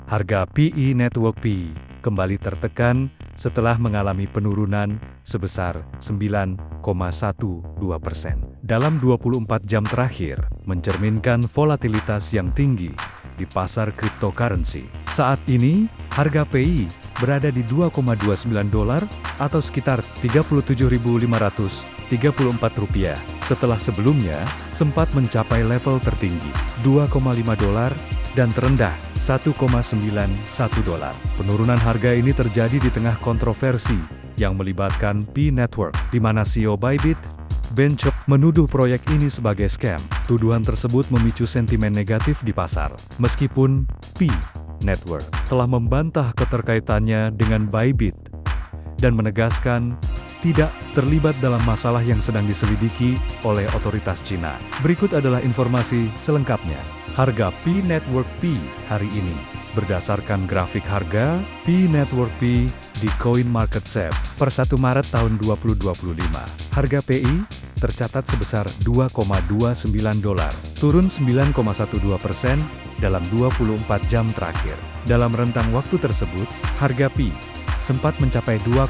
Harga PE Network P kembali tertekan setelah mengalami penurunan sebesar 9,12% dalam 24 jam terakhir, mencerminkan volatilitas yang tinggi di pasar cryptocurrency. Saat ini, harga PI berada di $2,29 atau sekitar Rp37.534 setelah sebelumnya sempat mencapai level tertinggi $2,5 dan terendah $1,91. Penurunan harga ini terjadi di tengah kontroversi yang melibatkan P Network, di mana CEO Bybit, Ben Zhou, menuduh proyek ini sebagai scam. Tuduhan tersebut memicu sentimen negatif di pasar. Meskipun P Network telah membantah keterkaitannya dengan Bybit dan menegaskan tidak terlibat dalam masalah yang sedang diselidiki oleh otoritas Cina. Berikut adalah informasi selengkapnya. Harga P Network P hari ini. Berdasarkan grafik harga P Network P di CoinMarketCap per 1 Maret tahun 2025, harga PI tercatat sebesar $2,29, turun 9,12% dalam 24 jam terakhir. Dalam rentang waktu tersebut, harga P sempat mencapai $2,5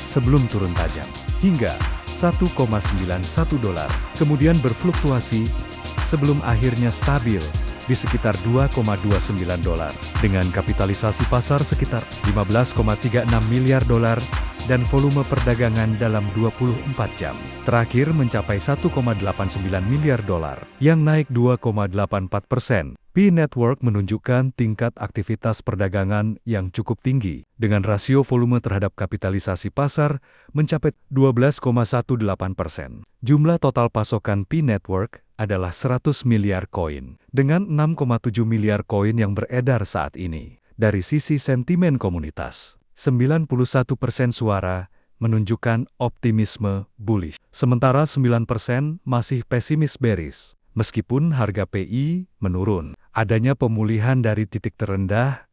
sebelum turun tajam, hingga $1,91, kemudian berfluktuasi sebelum akhirnya stabil di sekitar $2,29 dengan kapitalisasi pasar sekitar $15,36 miliar dan volume perdagangan dalam 24 jam terakhir mencapai $1,89 miliar yang naik 2,84%. P Network menunjukkan tingkat aktivitas perdagangan yang cukup tinggi, dengan rasio volume terhadap kapitalisasi pasar mencapai 12,18%. Jumlah total pasokan P Network adalah 100 miliar koin, dengan 6,7 miliar koin yang beredar saat ini. Dari sisi sentimen komunitas, 91% suara menunjukkan optimisme bullish, sementara 9% masih pesimis bearish. Meskipun harga PI menurun, adanya pemulihan dari titik terendah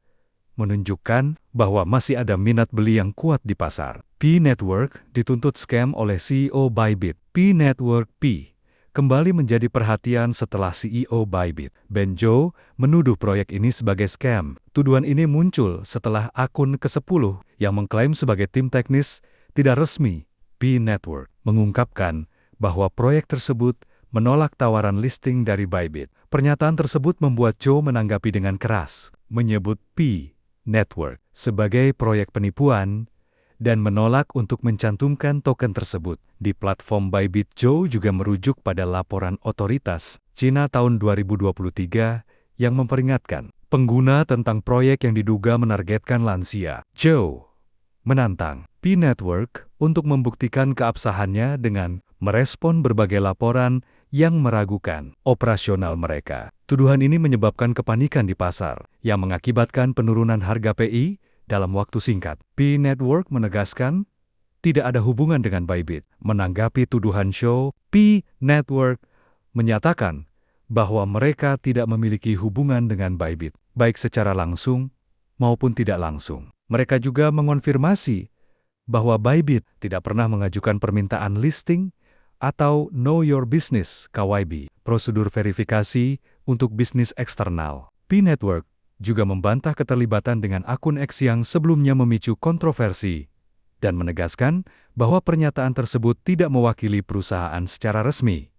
menunjukkan bahwa masih ada minat beli yang kuat di pasar. P Network dituntut scam oleh CEO Bybit. P Network P kembali menjadi perhatian setelah CEO Bybit, Ben Zhou, menuduh proyek ini sebagai scam. Tuduhan ini muncul setelah akun ke-10 yang mengklaim sebagai tim teknis tidak resmi P Network mengungkapkan bahwa proyek tersebut menolak tawaran listing dari Bybit. Pernyataan tersebut membuat Zhou menanggapi dengan keras, menyebut P Network sebagai proyek penipuan dan menolak untuk mencantumkan token tersebut di platform Bybit. Zhou juga merujuk pada laporan otoritas Cina tahun 2023 yang memperingatkan pengguna tentang proyek yang diduga menargetkan lansia. Zhou menantang P Network untuk membuktikan keabsahannya dengan merespon berbagai laporan yang meragukan operasional mereka. Tuduhan ini menyebabkan kepanikan di pasar, yang mengakibatkan penurunan harga PI dalam waktu singkat. P Network menegaskan tidak ada hubungan dengan Bybit. Menanggapi tuduhan Zhou, P Network menyatakan bahwa mereka tidak memiliki hubungan dengan Bybit, baik secara langsung maupun tidak langsung. Mereka juga mengonfirmasi bahwa Bybit tidak pernah mengajukan permintaan listing atau Know Your Business (KYB), prosedur verifikasi untuk bisnis eksternal. P Network juga membantah keterlibatan dengan akun X yang sebelumnya memicu kontroversi dan menegaskan bahwa pernyataan tersebut tidak mewakili perusahaan secara resmi.